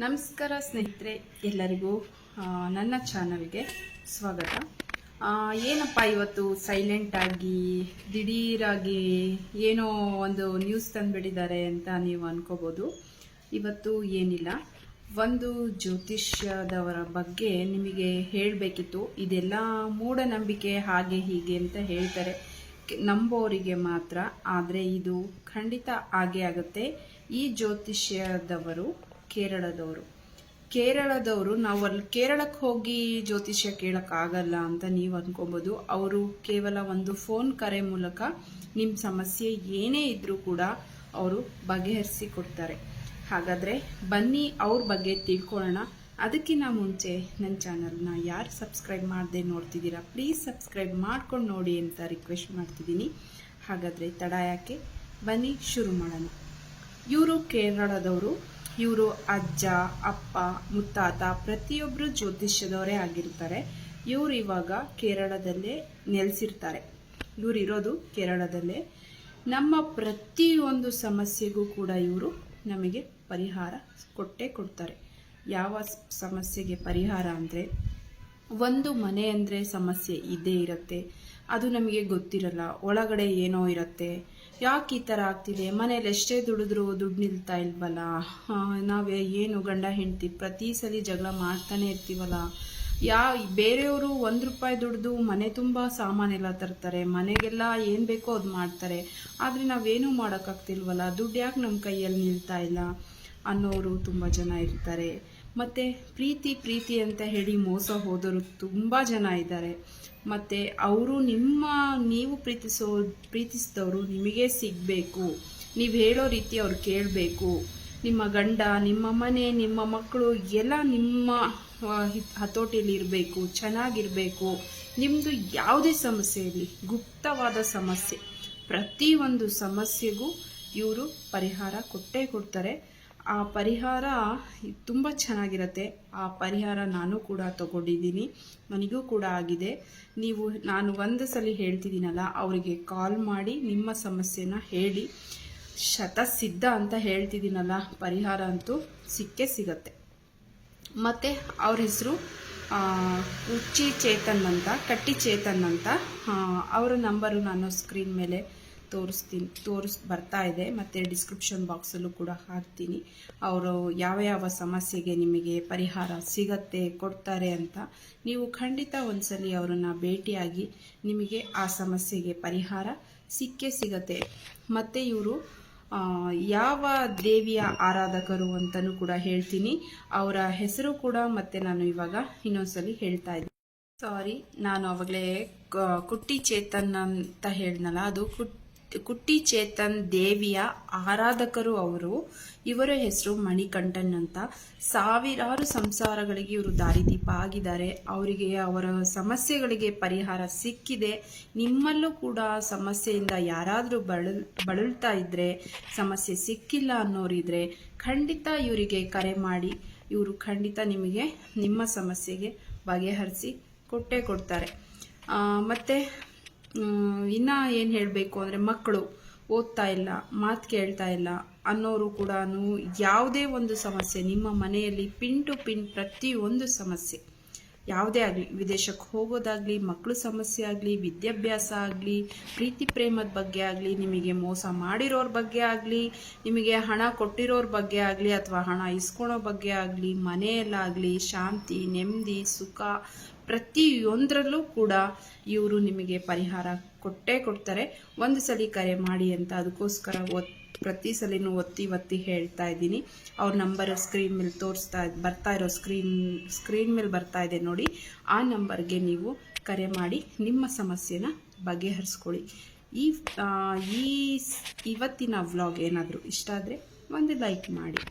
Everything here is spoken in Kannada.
ನಮಸ್ಕಾರ ಸ್ನೇಹಿತರೆ, ಎಲ್ಲರಿಗೂ ನನ್ನ ಚಾನಲ್ಗೆ ಸ್ವಾಗತ. ಏನಪ್ಪ ಇವತ್ತು ಸೈಲೆಂಟ್ ಆಗಿ ದಿಢೀರಾಗಿ ಏನೋ ಒಂದು ನ್ಯೂಸ್ ತಂದುಬಿಟ್ಟಿದ್ದಾರೆ ಅಂತ ನೀವು ಅನ್ಕೋಬೋದು. ಇವತ್ತು ಏನಿಲ್ಲ, ಒಂದು ಜ್ಯೋತಿಷ್ಯದವರ ಬಗ್ಗೆ ನಿಮಗೆ ಹೇಳಬೇಕಿತ್ತು. ಇದೆಲ್ಲ ಮೂಢನಂಬಿಕೆ ಹಾಗೆ ಹೀಗೆ ಅಂತ ಹೇಳ್ತಾರೆ ನಂಬೋರಿಗೆ ಮಾತ್ರ, ಆದರೆ ಇದು ಖಂಡಿತ ಹಾಗೆ ಆಗುತ್ತೆ. ಈ ಜ್ಯೋತಿಷ್ಯದವರು ಕೇರಳದವರು ನಾವು ಅಲ್ಲಿ ಕೇರಳಕ್ಕೆ ಹೋಗಿ ಜ್ಯೋತಿಷ್ಯ ಕೇಳೋಕ್ಕಾಗಲ್ಲ ಅಂತ ನೀವು ಅನ್ಕೋಬೋದು. ಅವರು ಕೇವಲ ಒಂದು ಫೋನ್ ಕರೆ ಮೂಲಕ ನಿಮ್ಮ ಸಮಸ್ಯೆ ಏನೇ ಇದ್ರೂ ಕೂಡ ಅವರು ಬಗೆಹರಿಸಿ ಕೊಡ್ತಾರೆ. ಹಾಗಾದರೆ ಬನ್ನಿ ಅವ್ರ ಬಗ್ಗೆ ತಿಳ್ಕೊಳ್ಳೋಣ. ಅದಕ್ಕಿಂತ ಮುಂಚೆ ನನ್ನ ಚಾನಲ್ನ ಯಾರು ಸಬ್ಸ್ಕ್ರೈಬ್ ಮಾಡದೆ ನೋಡ್ತಿದ್ದೀರಾ, ಪ್ಲೀಸ್ ಸಬ್ಸ್ಕ್ರೈಬ್ ಮಾಡ್ಕೊಂಡು ನೋಡಿ ಅಂತ ರಿಕ್ವೆಸ್ಟ್ ಮಾಡ್ತಿದ್ದೀನಿ. ಹಾಗಾದರೆ ತಡ ಯಾಕೆ, ಬನ್ನಿ ಶುರು ಮಾಡೋಣ. ಇವರು ಕೇರಳದವರು. ಇವರು ಅಜ್ಜ, ಅಪ್ಪ, ಮುತ್ತಾತ ಪ್ರತಿಯೊಬ್ಬರು ಜ್ಯೋತಿಷ್ಯದವರೇ ಆಗಿರ್ತಾರೆ. ಇವರು ಇವಾಗ ಕೇರಳದಲ್ಲೇ ನೆಲೆಸಿರ್ತಾರೆ. ಇವರು ಇರೋದು ಕೇರಳದಲ್ಲೇ. ನಮ್ಮ ಪ್ರತಿಯೊಂದು ಸಮಸ್ಯೆಗೂ ಕೂಡ ಇವರು ನಮಗೆ ಪರಿಹಾರ ಕೊಟ್ಟೇ ಕೊಡ್ತಾರೆ. ಯಾವ ಸಮಸ್ಯೆಗೆ ಪರಿಹಾರ ಅಂದರೆ, ಒಂದು ಮನೆ ಅಂದರೆ ಸಮಸ್ಯೆ ಇದ್ದೇ ಇರುತ್ತೆ, ಅದು ನಮಗೆ ಗೊತ್ತಿರಲ್ಲ, ಒಳಗಡೆ ಏನೋ ಇರುತ್ತೆ. ಯಾಕೆ ಈ ಥರ ಆಗ್ತಿದೆ, ಮನೇಲಿ ಎಷ್ಟೇ ದುಡಿದ್ರೂ ದುಡ್ಡು ನಿಲ್ತಾ ಇಲ್ವಲ್ಲ, ನಾವೇ ಏನು ಗಂಡ ಹೆಂಡತಿ ಪ್ರತಿ ಸಲ ಜಗಳ ಮಾಡ್ತಾನೆ ಇರ್ತೀವಲ್ಲ, ಬೇರೆಯವರು ₹1 ದುಡ್ದು ಮನೆ ತುಂಬ ಸಾಮಾನೆಲ್ಲ ತರ್ತಾರೆ, ಮನೆಗೆಲ್ಲ ಏನು ಬೇಕೋ ಅದು ಮಾಡ್ತಾರೆ, ಆದರೆ ನಾವೇನೂ ಮಾಡೋಕ್ಕಾಗ್ತಿಲ್ವಲ್ಲ, ದುಡ್ಡು ಯಾಕೆ ನಮ್ಮ ಕೈಯಲ್ಲಿ ನಿಲ್ತಾ ಇಲ್ಲ ಅನ್ನೋರು ತುಂಬ ಜನ ಇರ್ತಾರೆ. ಮತ್ತು ಪ್ರೀತಿ ಅಂತ ಹೇಳಿ ಮೋಸ ಹೋದವರು ತುಂಬ ಜನ ಇದ್ದಾರೆ. ಮತ್ತು ಅವರು ನೀವು ಪ್ರೀತಿಸಿದವರು ನಿಮಗೆ ಸಿಗಬೇಕು, ನೀವು ಹೇಳೋ ರೀತಿ ಅವ್ರು ಕೇಳಬೇಕು. ನಿಮ್ಮ ಗಂಡ, ನಿಮ್ಮ ಮನೆ, ನಿಮ್ಮ ಮಕ್ಕಳು ಎಲ್ಲ ನಿಮ್ಮ ಹತೋಟಿಯಲ್ಲಿ ಇರಬೇಕು, ಚೆನ್ನಾಗಿರಬೇಕು. ನಿಮ್ಮದು ಯಾವುದೇ ಸಮಸ್ಯೆ ಇರಲಿ, ಗುಪ್ತವಾದ ಸಮಸ್ಯೆ, ಪ್ರತಿಯೊಂದು ಸಮಸ್ಯೆಗೂ ಇವರು ಪರಿಹಾರ ಕೊಟ್ಟೇ ಕೊಡ್ತಾರೆ. ಆ ಪರಿಹಾರ ತುಂಬ ಚೆನ್ನಾಗಿರುತ್ತೆ. ಆ ಪರಿಹಾರ ನಾನು ಕೂಡ ತಗೊಂಡಿದ್ದೀನಿ, ನನಗೂ ಕೂಡ ಆಗಿದೆ. ನಾನು ಒಂದು ಸಲ ಹೇಳ್ತಿದ್ದೀನಲ್ಲ, ಅವರಿಗೆ ಕಾಲ್ ಮಾಡಿ ನಿಮ್ಮ ಸಮಸ್ಯೆನ ಹೇಳಿ, ಶತಸಿದ್ಧ ಅಂತ ಹೇಳ್ತಿದ್ದೀನಲ್ಲ, ಪರಿಹಾರ ಅಂತೂ ಸಿಕ್ಕೇ ಸಿಗತ್ತೆ. ಮತ್ತು ಅವ್ರ ಹೆಸರು ಕಟ್ಟಿ ಚೇತನ್ ಅಂತ. ಅವರ ನಂಬರು ನಾನು ಸ್ಕ್ರೀನ್ ಮೇಲೆ ಬರ್ತಾ ಇದೆ, ಮತ್ತು ಡಿಸ್ಕ್ರಿಪ್ಷನ್ ಬಾಕ್ಸಲ್ಲೂ ಕೂಡ ಹಾಕ್ತೀನಿ. ಅವರು ಯಾವ ಸಮಸ್ಯೆಗೆ ನಿಮಗೆ ಪರಿಹಾರ ಸಿಗತ್ತೆ, ಕೊಡ್ತಾರೆ ಅಂತ ನೀವು ಖಂಡಿತ ಒಂದ್ಸಲಿ ಅವರನ್ನು ಭೇಟಿಯಾಗಿ ನಿಮಗೆ ಆ ಸಮಸ್ಯೆಗೆ ಪರಿಹಾರ ಸಿಕ್ಕೇ ಸಿಗತ್ತೆ. ಮತ್ತು ಇವರು ಯಾವ ದೇವಿಯ ಆರಾಧಕರು ಅಂತಲೂ ಕೂಡ ಹೇಳ್ತೀನಿ. ಅವರ ಹೆಸರು ಕೂಡ ಮತ್ತೆ ನಾನು ಇವಾಗ ಇನ್ನೊಂದ್ಸಲಿ ಹೇಳ್ತಾ ಇದ್ದೀನಿ. ನಾನು ಅವಾಗಲೇ ಕುಟ್ಟಿ ಚೇತನ್ ಅಂತ ಹೇಳಿದ್ನಲ್ಲ, ಅದು ಕುಟ್ಟಿ ಚೇತನ್ ದೇವಿಯ ಆರಾಧಕರು ಅವರು. ಇವರ ಹೆಸರು ಮಣಿಕಂಠನ್ ಅಂತ. ಸಾವಿರಾರು ಸಂಸಾರಗಳಿಗೆ ಇವರು ದಾರಿದೀಪ ಆಗಿದ್ದಾರೆ. ಅವರಿಗೆ ಅವರ ಸಮಸ್ಯೆಗಳಿಗೆ ಪರಿಹಾರ ಸಿಕ್ಕಿದೆ. ನಿಮ್ಮಲ್ಲೂ ಕೂಡ ಸಮಸ್ಯೆಯಿಂದ ಯಾರಾದರೂ ಬಳಲ್ತಾ ಇದ್ರೆ, ಸಮಸ್ಯೆ ಸಿಕ್ಕಿಲ್ಲ ಅನ್ನೋರಿದ್ರೆ ಖಂಡಿತ ಇವರಿಗೆ ಕರೆ ಮಾಡಿ, ಇವರು ಖಂಡಿತ ನಿಮಗೆ ನಿಮ್ಮ ಸಮಸ್ಯೆಗೆ ಬಗೆಹರಿಸಿ ಕೊಟ್ಟೇ ಕೊಡ್ತಾರೆ. ಮತ್ತು ಇನ್ನು ಏನು ಹೇಳಬೇಕು ಅಂದರೆ, ಮಕ್ಕಳು ಓದ್ತಾ ಇಲ್ಲ, ಮಾತು ಕೇಳ್ತಾ ಇಲ್ಲ ಅನ್ನೋರು ಕೂಡ ಯಾವುದೇ ಒಂದು ಸಮಸ್ಯೆ ನಿಮ್ಮ ಮನೆಯಲ್ಲಿ ಪಿನ್ ಟು ಪಿನ್ ಪ್ರತಿಯೊಂದು ಸಮಸ್ಯೆ ಯಾವುದೇ ಆಗಲಿ, ವಿದೇಶಕ್ಕೆ ಹೋಗೋದಾಗಲಿ, ಮಕ್ಕಳು ಸಮಸ್ಯೆ ಆಗಲಿ, ವಿದ್ಯಾಭ್ಯಾಸ ಆಗಲಿ, ಪ್ರೀತಿ ಪ್ರೇಮದ ಬಗ್ಗೆ ಆಗಲಿ, ನಿಮಗೆ ಮೋಸ ಮಾಡಿರೋರ ಬಗ್ಗೆ ಆಗಲಿ, ನಿಮಗೆ ಹಣ ಕೊಟ್ಟಿರೋರ ಬಗ್ಗೆ ಆಗಲಿ, ಅಥವಾ ಹಣ ಇಸ್ಕೊಳೋ ಬಗ್ಗೆ ಆಗಲಿ, ಮನೆಯಲ್ಲಾಗಲಿ ಶಾಂತಿ, ನೆಮ್ಮದಿ, ಸುಖ ಪ್ರತಿಯೊಂದರಲ್ಲೂ ಕೂಡ ಇವರು ನಿಮಗೆ ಪರಿಹಾರ ಕೊಟ್ಟೇ ಕೊಡ್ತಾರೆ. ಒಂದು ಸಲ ಕರೆ ಮಾಡಿ ಅಂತ ಅದಕ್ಕೋಸ್ಕರ ಪ್ರತಿ ಸಲಿನೂ ಒತ್ತಿ ಹೇಳ್ತಾ ಇದ್ದೀನಿ. ಅವ್ರ ನಂಬರ್ ಸ್ಕ್ರೀನ್ ಮೇಲೆ ಬರ್ತಾ ಇರೋ ಸ್ಕ್ರೀನ್ ಮೇಲೆ ಬರ್ತಾ ಇದೆ ನೋಡಿ, ಆ ನಂಬರ್ಗೆ ನೀವು ಕರೆ ಮಾಡಿ ನಿಮ್ಮ ಸಮಸ್ಯೆನ ಬಗೆಹರಿಸ್ಕೊಳ್ಳಿ. ಇವತ್ತಿನ ವ್ಲಾಗ್ ಏನಾದರೂ ಇಷ್ಟ ಆದರೆ ಒಂದು ಲೈಕ್ ಮಾಡಿ.